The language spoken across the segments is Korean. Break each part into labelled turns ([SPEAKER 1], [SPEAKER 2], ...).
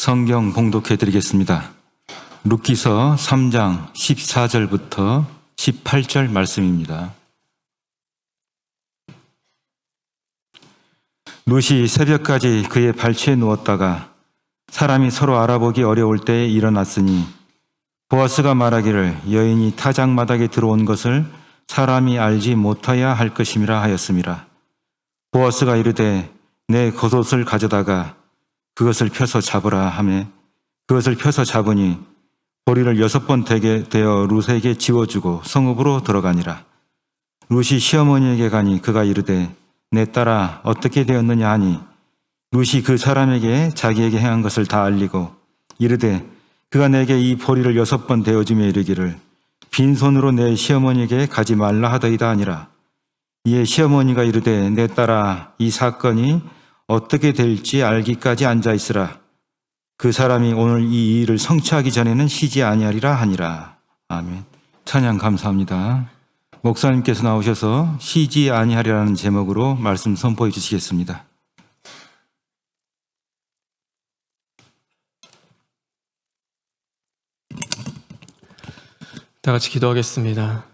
[SPEAKER 1] 성경 봉독해 드리겠습니다. 룻기서 3장 14절부터 18절 말씀입니다. 룻이 새벽까지 그의 발치에 누웠다가 사람이 서로 알아보기 어려울 때에 일어났으니 보아스가 말하기를 여인이 타작마당에 들어온 것을 사람이 알지 못하여야 할 것임이라 하였음이라. 보아스가 이르되 내 겉옷을 가져다가 그것을 펴서 잡으라 하매 그것을 펴서 잡으니 보리를 6번 되게 되어 룻에게 지워주고 성읍으로 들어가니라. 룻이 시어머니에게 가니 그가 이르되 내 딸아 어떻게 되었느냐 하니 룻이 그 사람에게 자기에게 행한 것을 다 알리고 이르되 그가 내게 이 보리를 6번 되어주며 이르기를 빈손으로 내 시어머니에게 가지 말라 하더이다 하니라. 이에 시어머니가 이르되 내 딸아 이 사건이 어떻게 될지 알기까지 앉아있으라. 그 사람이 오늘 이 일을 성취하기 전에는 쉬지 아니하리라 하니라. 아멘. 찬양 감사합니다. 목사님께서 나오셔서 쉬지 아니하리라는 제목으로 말씀 선포해 주시겠습니다.
[SPEAKER 2] 다 같이 기도하겠습니다.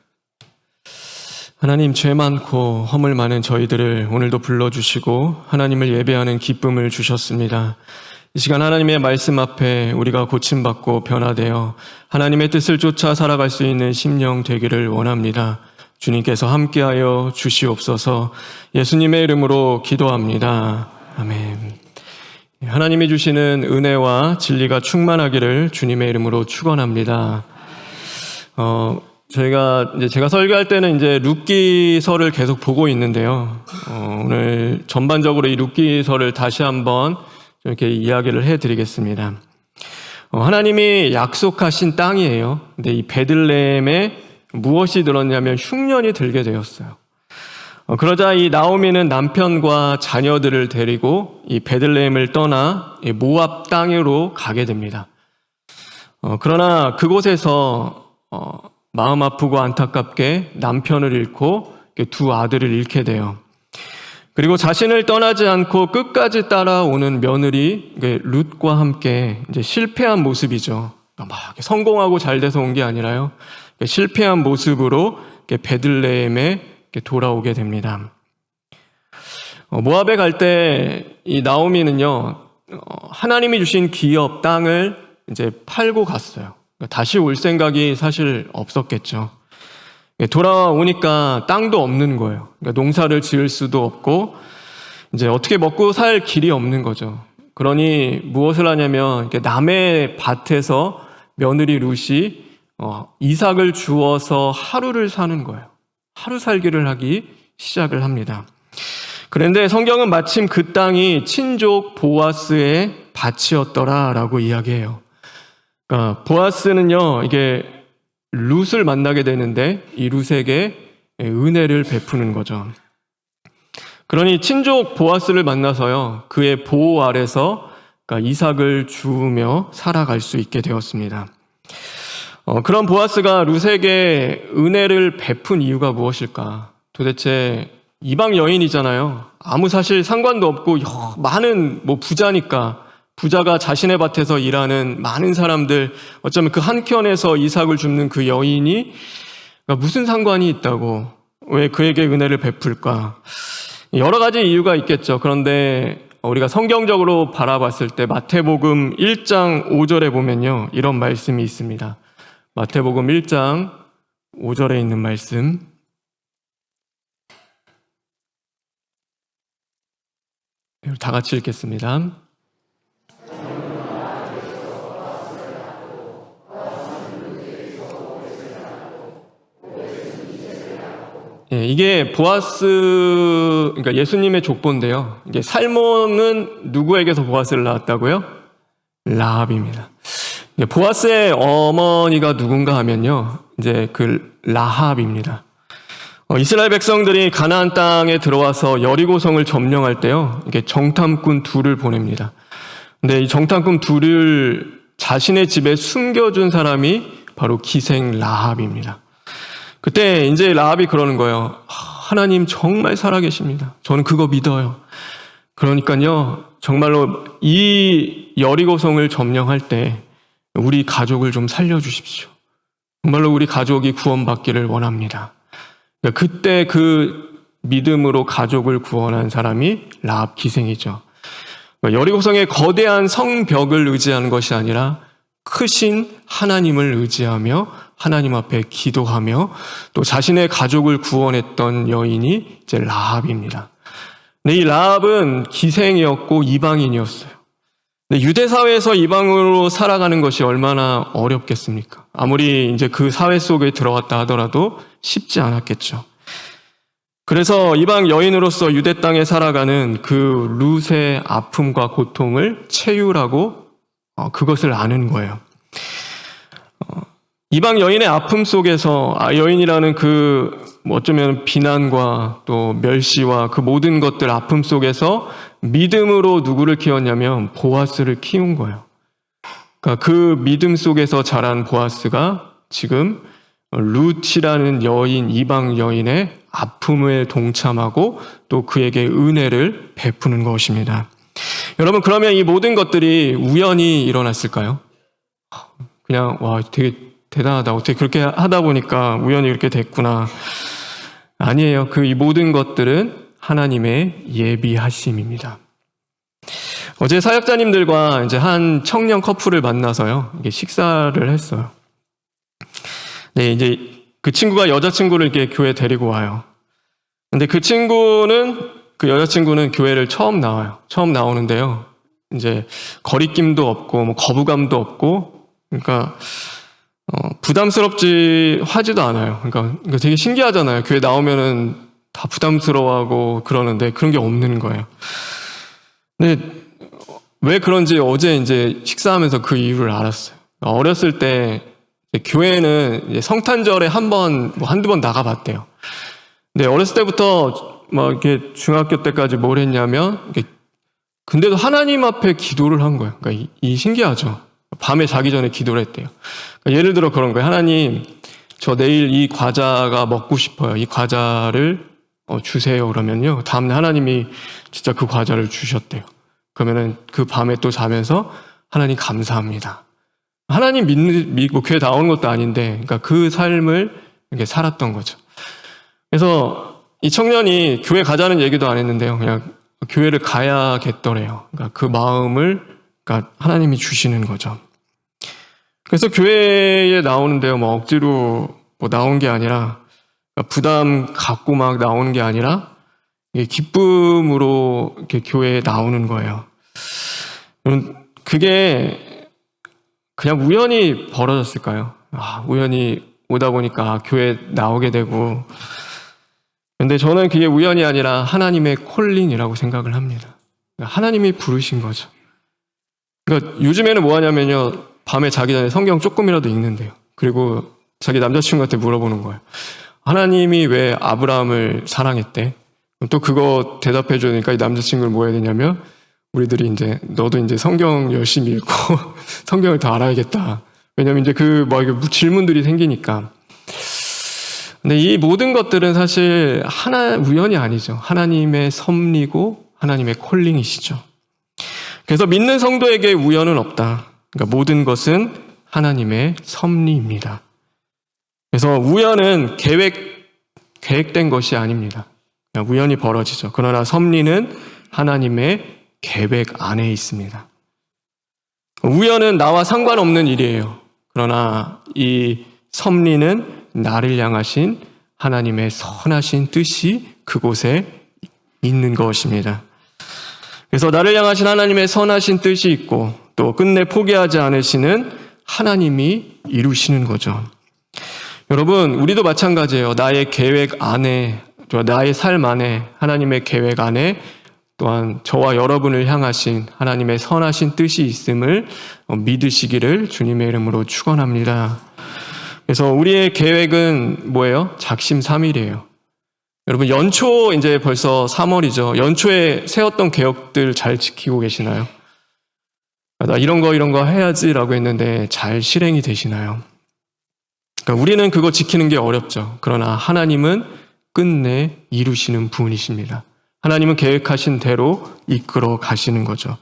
[SPEAKER 2] 하나님, 죄 많고 허물 많은 저희들을 오늘도 불러주시고 하나님을 예배하는 기쁨을 주셨습니다. 이 시간 하나님의 말씀 앞에 우리가 고침받고 변화되어 하나님의 뜻을 쫓아 살아갈 수 있는 심령 되기를 원합니다. 주님께서 함께하여 주시옵소서. 예수님의 이름으로 기도합니다. 아멘. 하나님이 주시는 은혜와 진리가 충만하기를 주님의 이름으로 축원합니다. 제가 설교할 때는 이제 룻기서를 계속 보고 있는데요. 오늘 전반적으로 이 룻기서를 다시 한번 좀 이렇게 이야기를 해드리겠습니다. 하나님이 약속하신 땅이에요. 근데 이 베들레헴에 무엇이 들었냐면 흉년이 들게 되었어요. 그러자 이 나오미는 남편과 자녀들을 데리고 이 베들레헴을 떠나 이 모압 땅으로 가게 됩니다. 그러나 그곳에서 마음 아프고 안타깝게 남편을 잃고 두 아들을 잃게 돼요. 그리고 자신을 떠나지 않고 끝까지 따라오는 며느리 룻과 함께 이제 실패한 모습이죠. 막 성공하고 잘 돼서 온 게 아니라요. 실패한 모습으로 베들레헴에 돌아오게 됩니다. 모압에 갈 때 이 나오미는요, 하나님이 주신 기업 땅을 이제 팔고 갔어요. 다시 올 생각이 사실 없었겠죠. 돌아오니까 땅도 없는 거예요. 그러니까 농사를 지을 수도 없고 이제 어떻게 먹고 살 길이 없는 거죠. 그러니 무엇을 하냐면 남의 밭에서 며느리 룻이 이삭을 주어서 하루를 사는 거예요. 하루 살기를 하기 시작을 합니다. 그런데 성경은 마침 그 땅이 친족 보아스의 밭이었더라라고 이야기해요. 그러니까 보아스는요, 이게 룻을 만나게 되는데 이 룻에게 은혜를 베푸는 거죠. 그러니 친족 보아스를 만나서요, 그의 보호 아래서 그러니까 이삭을 주우며 살아갈 수 있게 되었습니다. 그런 보아스가 룻에게 은혜를 베푼 이유가 무엇일까? 도대체 이방 여인이잖아요. 아무 사실 상관도 없고 많은 부자니까. 부자가 자신의 밭에서 일하는 많은 사람들, 어쩌면 그 한켠에서 이삭을 줍는 그 여인이 무슨 상관이 있다고, 왜 그에게 은혜를 베풀까? 여러 가지 이유가 있겠죠. 그런데 우리가 성경적으로 바라봤을 때 마태복음 1장 5절에 보면요, 이런 말씀이 있습니다. 마태복음 1장 5절에 있는 말씀, 다 같이 읽겠습니다. 이게 보아스, 그러니까 예수님의 족보인데요. 이게 살몬은 누구에게서 보아스를 낳았다고요? 라합입니다. 보아스의 어머니가 누군가 하면요, 이제 그 라합입니다. 이스라엘 백성들이 가나안 땅에 들어와서 여리고성을 점령할 때요, 이게 정탐꾼 둘을 보냅니다. 근데 이 정탐꾼 둘을 자신의 집에 숨겨준 사람이 바로 기생 라합입니다. 그때 이제 라합이 그러는 거예요. 하나님 정말 살아계십니다. 저는 그거 믿어요. 그러니까요, 정말로 이 여리고성을 점령할 때 우리 가족을 좀 살려주십시오. 정말로 우리 가족이 구원받기를 원합니다. 그때 그 믿음으로 가족을 구원한 사람이 라합 기생이죠. 여리고성의 거대한 성벽을 의지하는 것이 아니라 크신 하나님을 의지하며 하나님 앞에 기도하며 또 자신의 가족을 구원했던 여인이 이제 라합입니다. 근데 이 라합은 기생이었고 이방인이었어요. 근데 유대 사회에서 이방으로 살아가는 것이 얼마나 어렵겠습니까? 아무리 이제 그 사회 속에 들어갔다 하더라도 쉽지 않았겠죠. 그래서 이방 여인으로서 유대 땅에 살아가는 그 룻의 아픔과 고통을 체휼하고 그것을 아는 거예요. 이방 여인의 아픔 속에서 여인이라는 그 어쩌면 비난과 또 멸시와 그 모든 것들 아픔 속에서 믿음으로 누구를 키웠냐면 보아스를 키운 거예요. 그러니까 그 믿음 속에서 자란 보아스가 지금 룻이라는 여인, 이방 여인의 아픔에 동참하고 또 그에게 은혜를 베푸는 것입니다. 여러분, 그러면 이 모든 것들이 우연히 일어났을까요? 그냥 와, 되게 대단하다. 어떻게 그렇게 하다 보니까 우연히 이렇게 됐구나. 아니에요. 이 모든 것들은 하나님의 예비하심입니다. 어제 사역자님들과 이제 한 청년 커플을 만나서요, 이게 식사를 했어요. 네, 이제 그 친구가 여자친구를 이렇게 교회 데리고 와요. 근데 그 여자친구는 교회를 처음 나와요. 처음 나오는데요. 이제 거리낌도 없고, 뭐 거부감도 없고, 그러니까, 부담스럽지 하지도 않아요. 그러니까 되게 신기하잖아요. 교회 나오면은 다 부담스러워하고 그러는데 그런 게 없는 거예요. 근데 왜 그런지 어제 이제 식사하면서 그 이유를 알았어요. 어렸을 때 교회는 이제 성탄절에 한두 번 나가봤대요. 근데 어렸을 때부터 막 이렇게 중학교 때까지 뭘 했냐면, 근데도 하나님 앞에 기도를 한 거예요. 그러니까 이 신기하죠. 밤에 자기 전에 기도를 했대요. 그러니까 예를 들어 그런 거예요. 하나님, 저 내일 이 과자가 먹고 싶어요. 이 과자를 주세요. 그러면요, 다음날 하나님이 진짜 그 과자를 주셨대요. 그러면은 그 밤에 또 자면서 하나님 감사합니다. 하나님 믿고 교회 나오는 것도 아닌데, 그러니까 그 삶을 이렇게 살았던 거죠. 그래서 이 청년이 교회 가자는 얘기도 안 했는데요, 그냥 교회를 가야겠더래요. 그러니까 그 마음을, 그러니까 하나님이 주시는 거죠. 그래서 교회에 나오는데요, 뭐 억지로 뭐 나온 게 아니라, 그러니까 부담 갖고 막 나오는 게 아니라 기쁨으로 이렇게 교회에 나오는 거예요. 그게 그냥 우연히 벌어졌을까요? 우연히 오다 보니까 교회에 나오게 되고. 근데 저는 그게 우연이 아니라 하나님의 콜링이라고 생각을 합니다. 하나님이 부르신 거죠. 그러니까 요즘에는 뭐 하냐면요, 밤에 자기 전에 성경 조금이라도 읽는데요. 그리고 자기 남자친구한테 물어보는 거예요. 하나님이 왜 아브라함을 사랑했대? 또 그거 대답해 주니까 이 남자친구를 뭐 해야 되냐면, 우리들이 이제 너도 이제 성경 열심히 읽고 성경을 더 알아야겠다. 왜냐면 이제 질문들이 생기니까. 근데 이 모든 것들은 사실 우연이 아니죠. 하나님의 섭리고 하나님의 콜링이시죠. 그래서 믿는 성도에게 우연은 없다. 그러니까 모든 것은 하나님의 섭리입니다. 그래서 우연은 계획된 것이 아닙니다. 그냥 우연히 벌어지죠. 그러나 섭리는 하나님의 계획 안에 있습니다. 우연은 나와 상관없는 일이에요. 그러나 이 섭리는 나를 향하신 하나님의 선하신 뜻이 그곳에 있는 것입니다. 그래서 나를 향하신 하나님의 선하신 뜻이 있고 또 끝내 포기하지 않으시는 하나님이 이루시는 거죠. 여러분, 우리도 마찬가지예요. 나의 계획 안에, 나의 삶 안에, 하나님의 계획 안에 또한 저와 여러분을 향하신 하나님의 선하신 뜻이 있음을 믿으시기를 주님의 이름으로 축원합니다. 그래서 우리의 계획은 뭐예요? 작심삼일이에요. 여러분, 연초 이제 벌써 3월이죠. 연초에 세웠던 계획들 잘 지키고 계시나요? 나 이런 거 해야지라고 했는데 잘 실행이 되시나요? 그러니까 우리는 그거 지키는 게 어렵죠. 그러나 하나님은 끝내 이루시는 분이십니다. 하나님은 계획하신 대로 이끌어 가시는 거죠.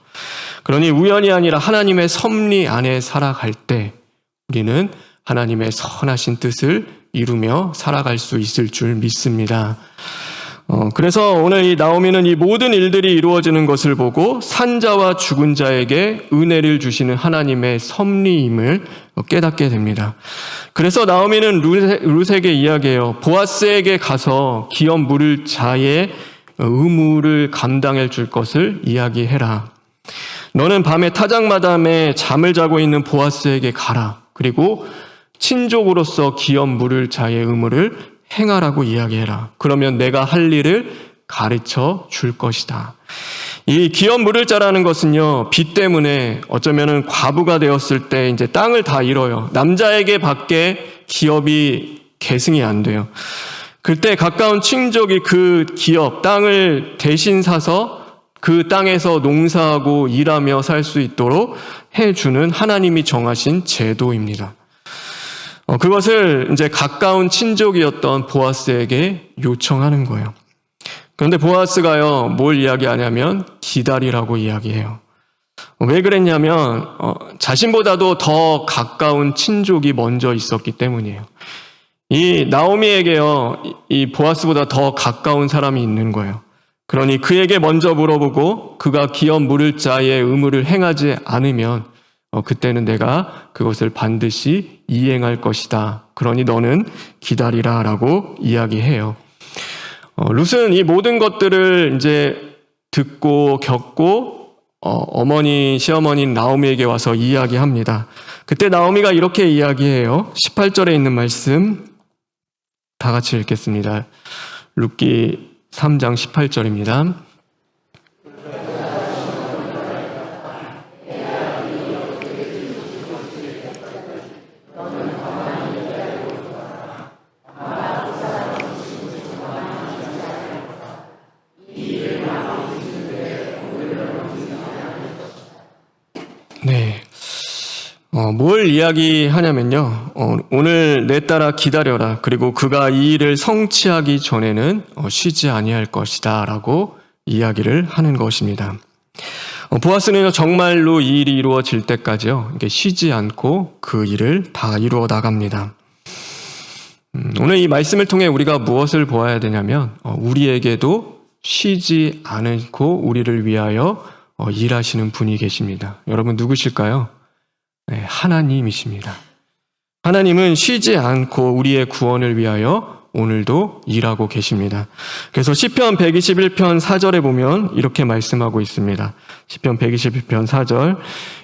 [SPEAKER 2] 그러니 우연이 아니라 하나님의 섭리 안에 살아갈 때 우리는 하나님의 선하신 뜻을 이루며 살아갈 수 있을 줄 믿습니다. 그래서 오늘 이 나오미는 이 모든 일들이 이루어지는 것을 보고 산자와 죽은 자에게 은혜를 주시는 하나님의 섭리임을 깨닫게 됩니다. 그래서 나오미는 룻에게 이야기해요. 보아스에게 가서 기업 물을 자의 의무를 감당해 줄 것을 이야기해라. 너는 밤에 타작마담에 잠을 자고 있는 보아스에게 가라. 그리고 친족으로서 기업 물을 자의 의무를 행하라고 이야기해라. 그러면 내가 할 일을 가르쳐 줄 것이다. 이 기업 물을 자라는 것은요, 빚 때문에 어쩌면은 과부가 되었을 때 이제 땅을 다 잃어요. 남자에게 밖에 기업이 계승이 안 돼요. 그때 가까운 친족이 그 기업, 땅을 대신 사서 그 땅에서 농사하고 일하며 살 수 있도록 해주는 하나님이 정하신 제도입니다. 그것을 이제 가까운 친족이었던 보아스에게 요청하는 거예요. 그런데 보아스가요, 뭘 이야기하냐면 기다리라고 이야기해요. 왜 그랬냐면 자신보다도 더 가까운 친족이 먼저 있었기 때문이에요. 이 나오미에게요, 이 보아스보다 더 가까운 사람이 있는 거예요. 그러니 그에게 먼저 물어보고 그가 기업 물을 자의 의무를 행하지 않으면 그때는 내가 그것을 반드시 이행할 것이다. 그러니 너는 기다리라 라고 이야기해요. 룻은 이 모든 것들을 이제 듣고 겪고 어머니, 시어머니 나오미에게 와서 이야기합니다. 그때 나오미가 이렇게 이야기해요. 18절에 있는 말씀 다 같이 읽겠습니다. 룻기 3장 18절입니다. 네. 뭘 이야기하냐면요. 오늘 내 따라 기다려라. 그리고 그가 이 일을 성취하기 전에는 쉬지 아니할 것이다. 라고 이야기를 하는 것입니다. 보아스는 정말로 이 일이 이루어질 때까지요. 이게 쉬지 않고 그 일을 다 이루어 나갑니다. 오늘 이 말씀을 통해 우리가 무엇을 보아야 되냐면 우리에게도 쉬지 않고 우리를 위하여 일하시는 분이 계십니다. 여러분 누구실까요? 네, 하나님이십니다. 하나님은 쉬지 않고 우리의 구원을 위하여 오늘도 일하고 계십니다. 그래서 시편 121편 4절에 보면 이렇게 말씀하고 있습니다. 시편 121편 4절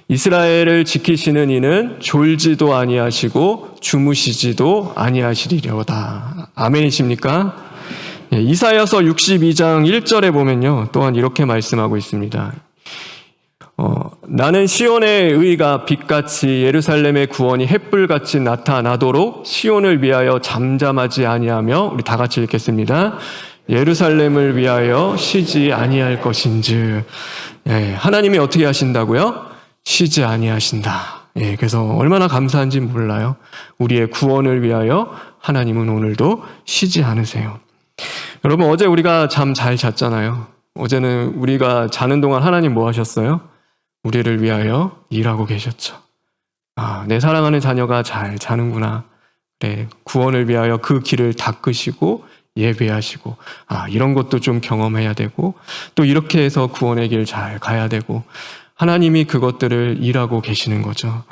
[SPEAKER 2] 이스라엘을 지키시는 이는 졸지도 아니하시고 주무시지도 아니하시리로다. 아멘이십니까? 이사야서 62장 1절에 보면요. 또한 이렇게 말씀하고 있습니다. 나는 시온의 의가 빛같이 예루살렘의 구원이 햇불같이 나타나도록 시온을 위하여 잠잠하지 아니하며 우리 다 같이 읽겠습니다. 예루살렘을 위하여 쉬지 아니할 것인즉 하나님이 어떻게 하신다고요? 쉬지 아니하신다. 그래서 얼마나 감사한지 몰라요. 우리의 구원을 위하여 하나님은 오늘도 쉬지 않으세요. 여러분 어제 우리가 잠 잘 잤잖아요. 어제는 우리가 자는 동안 하나님 뭐 하셨어요? 우리를 위하여 일하고 계셨죠. 내 사랑하는 자녀가 잘 자는구나. 그래, 구원을 위하여 그 길을 닦으시고 예배하시고 이런 것도 좀 경험해야 되고 또 이렇게 해서 구원의 길 잘 가야 되고 하나님이 그것들을 일하고 계시는 거죠.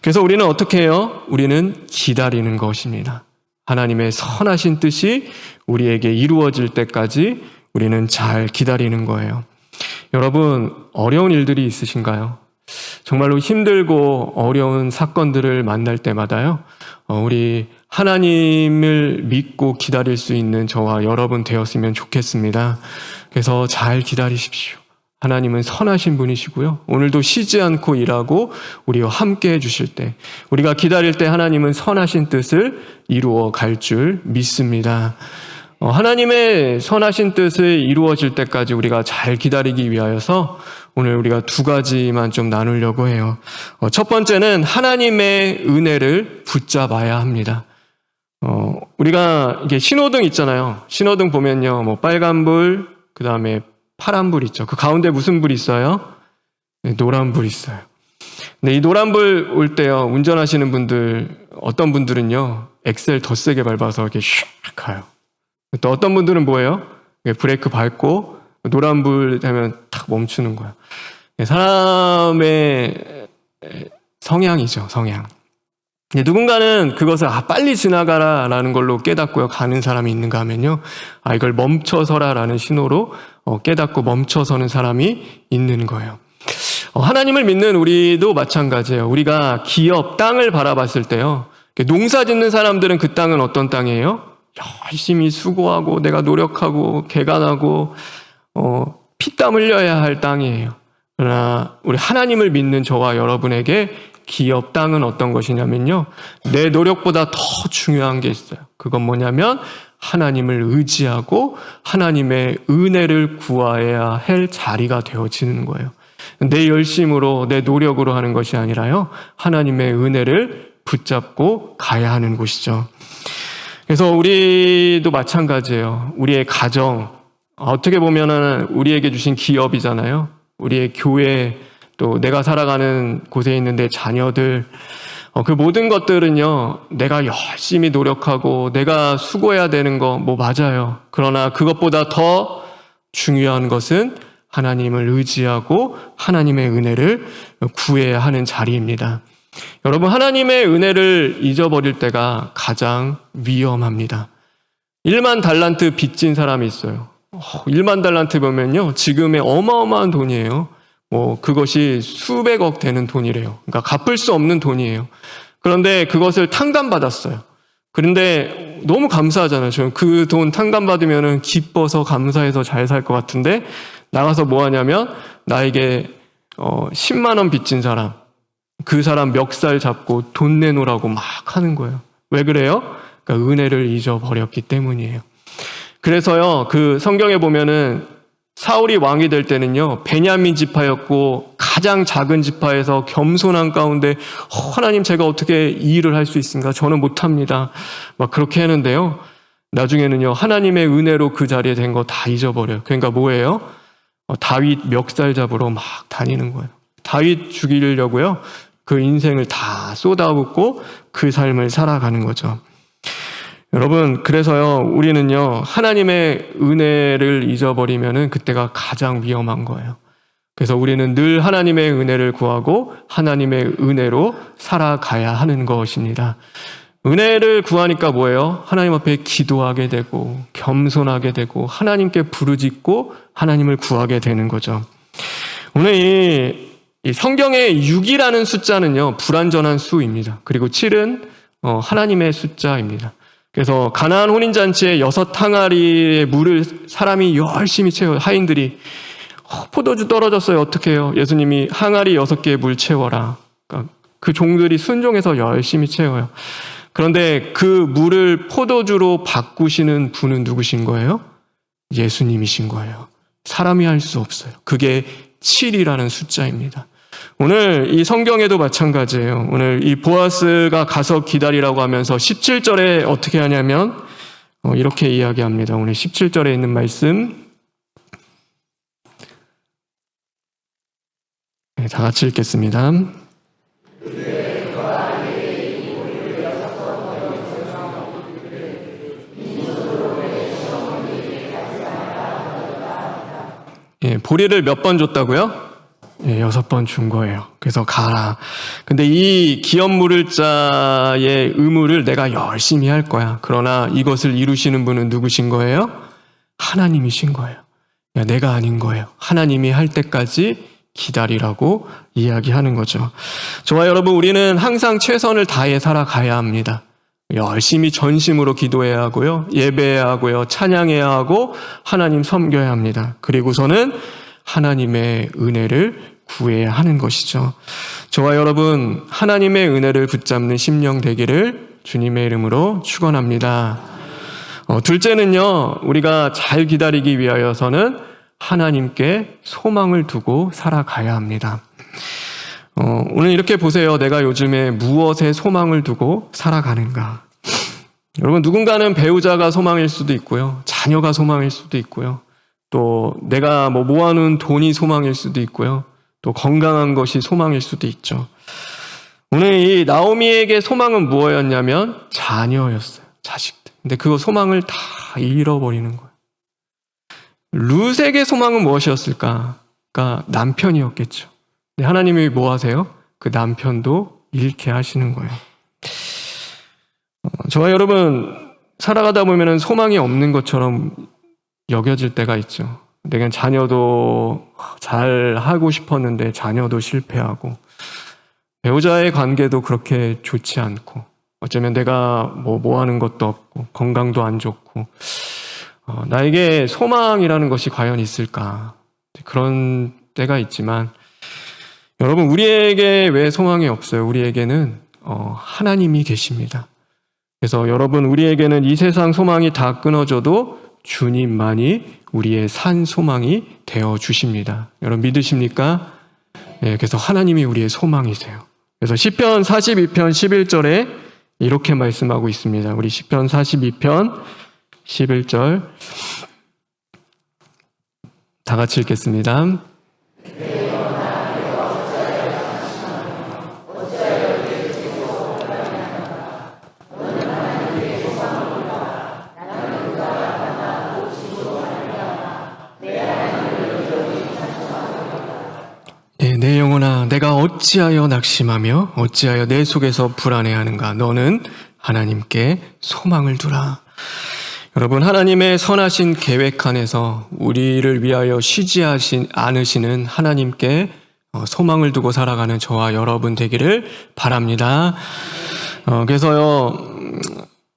[SPEAKER 2] 그래서 우리는 어떻게 해요? 우리는 기다리는 것입니다. 하나님의 선하신 뜻이 우리에게 이루어질 때까지 우리는 잘 기다리는 거예요. 여러분 어려운 일들이 있으신가요? 정말로 힘들고 어려운 사건들을 만날 때마다요. 우리 하나님을 믿고 기다릴 수 있는 저와 여러분 되었으면 좋겠습니다. 그래서 잘 기다리십시오. 하나님은 선하신 분이시고요. 오늘도 쉬지 않고 일하고 우리와 함께 해주실 때 우리가 기다릴 때 하나님은 선하신 뜻을 이루어 갈 줄 믿습니다. 하나님의 선하신 뜻을 이루어질 때까지 우리가 잘 기다리기 위하여서 오늘 우리가 두 가지만 좀 나누려고 해요. 첫 번째는 하나님의 은혜를 붙잡아야 합니다. 우리가 이게 신호등 있잖아요. 신호등 보면요, 뭐 빨간불, 그 다음에 파란 불 있죠. 그 가운데 무슨 불이 있어요? 네, 노란 불이 있어요. 근데 이 노란 불 올 때요, 운전하시는 분들, 어떤 분들은요, 엑셀 더 세게 밟아서 이렇게 슉 가요. 또 어떤 분들은 뭐예요? 브레이크 밟고 노란 불 되면 탁 멈추는 거예요. 사람의 성향이죠, 성향. 누군가는 그것을 빨리 지나가라라는 걸로 깨닫고요, 가는 사람이 있는가 하면요, 이걸 멈춰서라라는 신호로 깨닫고 멈춰서는 사람이 있는 거예요. 하나님을 믿는 우리도 마찬가지예요. 우리가 기업, 땅을 바라봤을 때요, 농사 짓는 사람들은 그 땅은 어떤 땅이에요? 열심히 수고하고 내가 노력하고 개간하고 피땀 흘려야 할 땅이에요. 그러나 우리 하나님을 믿는 저와 여러분에게 기업 땅은 어떤 것이냐면요, 내 노력보다 더 중요한 게 있어요. 그건 뭐냐면 하나님을 의지하고 하나님의 은혜를 구해야 할 자리가 되어지는 거예요. 내 열심으로 내 노력으로 하는 것이 아니라요, 하나님의 은혜를 붙잡고 가야 하는 곳이죠. 그래서 우리도 마찬가지예요. 우리의 가정, 어떻게 보면은 우리에게 주신 기업이잖아요. 우리의 교회, 또 내가 살아가는 곳에 있는 내 자녀들, 그 모든 것들은요, 내가 열심히 노력하고 내가 수고해야 되는 거 맞아요. 그러나 그것보다 더 중요한 것은 하나님을 의지하고 하나님의 은혜를 구해야 하는 자리입니다. 여러분, 하나님의 은혜를 잊어버릴 때가 가장 위험합니다. 1만 달란트 빚진 사람이 있어요. 1만 달란트 보면요, 지금의 어마어마한 돈이에요. 그것이 수백억 되는 돈이래요. 그러니까 갚을 수 없는 돈이에요. 그런데 그것을 탕감받았어요. 그런데 너무 감사하잖아요. 저는 그 돈 탕감받으면 기뻐서 감사해서 잘 살 것 같은데, 나가서 뭐 하냐면 나에게 10만 원 빚진 사람, 그 사람 멱살 잡고 돈 내놓으라고 막 하는 거예요. 왜 그래요? 그러니까 은혜를 잊어버렸기 때문이에요. 그래서요, 그 성경에 보면은 사울이 왕이 될 때는요, 베냐민 지파였고 가장 작은 지파에서 겸손한 가운데 하나님, 제가 어떻게 이 일을 할 수 있습니까? 저는 못합니다. 막 그렇게 하는데요, 나중에는요, 하나님의 은혜로 그 자리에 된 거 다 잊어버려요. 그러니까 뭐예요? 다윗 멱살 잡으러 막 다니는 거예요. 다윗 죽이려고요, 그 인생을 다 쏟아붓고 그 삶을 살아가는 거죠. 여러분, 그래서요, 우리는요, 하나님의 은혜를 잊어버리면은 그때가 가장 위험한 거예요. 그래서 우리는 늘 하나님의 은혜를 구하고 하나님의 은혜로 살아가야 하는 것입니다. 은혜를 구하니까 뭐예요? 하나님 앞에 기도하게 되고 겸손하게 되고 하나님께 부르짖고 하나님을 구하게 되는 거죠. 오늘 이 성경의 6이라는 숫자는요, 불완전한 수입니다. 그리고 7은 하나님의 숫자입니다. 그래서 가나안 혼인잔치에 6항아리의 물을 사람이 열심히 채워요. 하인들이 포도주 떨어졌어요. 어떻게 해요? 예수님이 항아리 6개의 물 채워라. 그러니까 그 종들이 순종해서 열심히 채워요. 그런데 그 물을 포도주로 바꾸시는 분은 누구신 거예요? 예수님이신 거예요. 사람이 할 수 없어요. 그게 7이라는 숫자입니다. 오늘 이 성경에도 마찬가지예요. 오늘 이 보아스가 가서 기다리라고 하면서 17절에 어떻게 하냐면 이렇게 이야기합니다. 오늘 17절에 있는 말씀, 네, 다 같이 읽겠습니다. 예, 보리를 몇 번 줬다고요? 예, 6번 준 거예요. 그래서 가라. 근데 이 기업 물을 자의 의무를 내가 열심히 할 거야. 그러나 이것을 이루시는 분은 누구신 거예요? 하나님이신 거예요. 내가 아닌 거예요. 하나님이 할 때까지 기다리라고 이야기하는 거죠. 저와 여러분, 우리는 항상 최선을 다해 살아가야 합니다. 열심히 전심으로 기도해야 하고요, 예배해야 하고요, 찬양해야 하고 하나님 섬겨야 합니다. 그리고서는 하나님의 은혜를 구해야 하는 것이죠. 저와 여러분, 하나님의 은혜를 붙잡는 심령 되기를 주님의 이름으로 축원합니다. 둘째는요, 우리가 잘 기다리기 위하여서는 하나님께 소망을 두고 살아가야 합니다. 오늘 이렇게 보세요. 내가 요즘에 무엇에 소망을 두고 살아가는가? 여러분, 누군가는 배우자가 소망일 수도 있고요, 자녀가 소망일 수도 있고요, 또 내가 모아놓은 돈이 소망일 수도 있고요. 또 건강한 것이 소망일 수도 있죠. 오늘 이 나오미에게 소망은 무엇이었냐면 자녀였어요. 자식들. 근데 그 소망을 다 잃어버리는 거예요. 룻에게 소망은 무엇이었을까? 그러니까 남편이었겠죠. 근데 하나님이 뭐 하세요? 그 남편도 잃게 하시는 거예요. 저와 여러분 살아가다 보면 소망이 없는 것처럼 여겨질 때가 있죠. 내가 자녀도 잘 하고 싶었는데 자녀도 실패하고 배우자의 관계도 그렇게 좋지 않고 어쩌면 내가 뭐 하는 것도 없고 건강도 안 좋고 나에게 소망이라는 것이 과연 있을까? 그런 때가 있지만 여러분 우리에게 왜 소망이 없어요? 우리에게는 하나님이 계십니다. 그래서 여러분 우리에게는 이 세상 소망이 다 끊어져도 주님만이 우리의 산 소망이 되어 주십니다. 여러분 믿으십니까? 네, 그래서 하나님이 우리의 소망이세요. 그래서 시편 42편 11절에 이렇게 말씀하고 있습니다. 우리 시편 42편 11절 다 같이 읽겠습니다. 내 영혼아 내가 어찌하여 낙심하며 어찌하여 내 속에서 불안해하는가. 너는 하나님께 소망을 두라. 여러분 하나님의 선하신 계획 안에서 우리를 위하여 쉬지 않으시는 하나님께 소망을 두고 살아가는 저와 여러분 되기를 바랍니다. 그래서요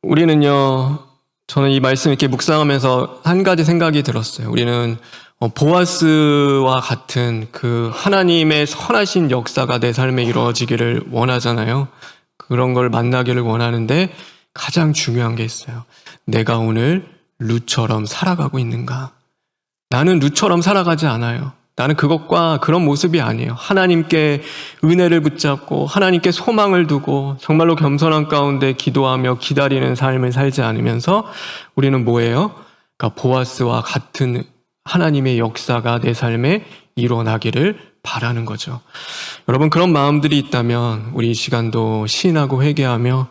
[SPEAKER 2] 우리는요 저는 이 말씀 이렇게 묵상하면서 한 가지 생각이 들었어요. 우리는 보아스와 같은 그 하나님의 선하신 역사가 내 삶에 이루어지기를 원하잖아요. 그런 걸 만나기를 원하는데 가장 중요한 게 있어요. 내가 오늘 룻처럼 살아가고 있는가? 나는 룻처럼 살아가지 않아요. 나는 그것과 그런 모습이 아니에요. 하나님께 은혜를 붙잡고 하나님께 소망을 두고 정말로 겸손한 가운데 기도하며 기다리는 삶을 살지 않으면서 우리는 뭐예요? 그러니까 보아스와 같은 하나님의 역사가 내 삶에 일어나기를 바라는 거죠. 여러분 그런 마음들이 있다면 우리 이 시간도 시인하고 회개하며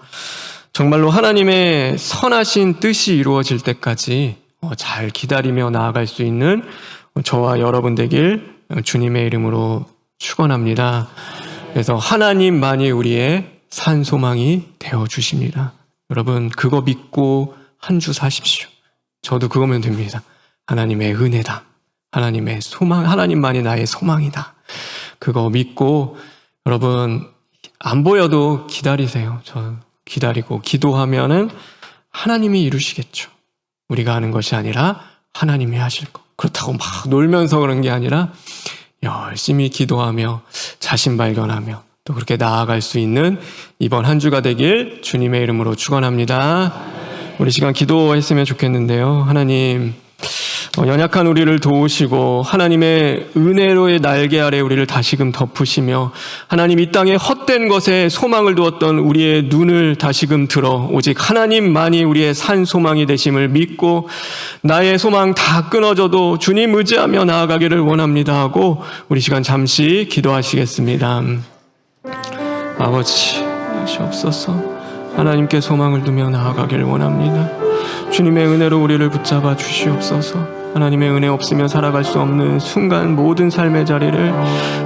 [SPEAKER 2] 정말로 하나님의 선하신 뜻이 이루어질 때까지 잘 기다리며 나아갈 수 있는 저와 여러분 되길 주님의 이름으로 축원합니다. 그래서 하나님만이 우리의 산 소망이 되어 주십니다. 여러분 그거 믿고 한 주 사십시오. 저도 그거면 됩니다. 하나님의 은혜다. 하나님의 소망, 하나님만이 나의 소망이다. 그거 믿고 여러분 안 보여도 기다리세요. 저 기다리고 기도하면은 하나님이 이루시겠죠. 우리가 하는 것이 아니라 하나님이 하실 것. 그렇다고 막 놀면서 그런 게 아니라 열심히 기도하며 자신 발견하며 또 그렇게 나아갈 수 있는 이번 한 주가 되길 주님의 이름으로 축원합니다. 우리 시간 기도했으면 좋겠는데요. 하나님 연약한 우리를 도우시고 하나님의 은혜로의 날개 아래 우리를 다시금 덮으시며 하나님 이 땅에 헛된 것에 소망을 두었던 우리의 눈을 다시금 들어 오직 하나님만이 우리의 산 소망이 되심을 믿고 나의 소망 다 끊어져도 주님 의지하며 나아가기를 원합니다 하고 우리 시간 잠시 기도하시겠습니다. 아버지 하시옵소서. 하나님께 소망을 두며 나아가기를 원합니다. 주님의 은혜로 우리를 붙잡아 주시옵소서. 하나님의 은혜 없으면 살아갈 수 없는 순간 모든 삶의 자리를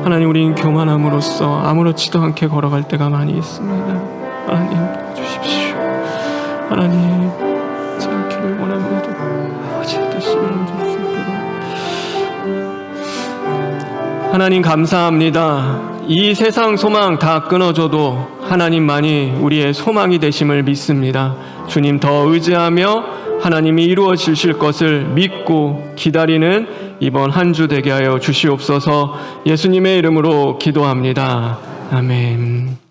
[SPEAKER 2] 하나님 우리는 교만함으로써 아무렇지도 않게 걸어갈 때가 많이 있습니다. 하나님 주십시오. 하나님 하지 않기를 원합니다. 아버지의 뜻이 이루어졌습니다. 하나님 감사합니다. 이 세상 소망 다 끊어져도 하나님만이 우리의 소망이 되심을 믿습니다. 주님 더 의지하며 하나님이 이루어 주실 것을 믿고 기다리는 이번 한 주 되게 하여 주시옵소서. 예수님의 이름으로 기도합니다. 아멘.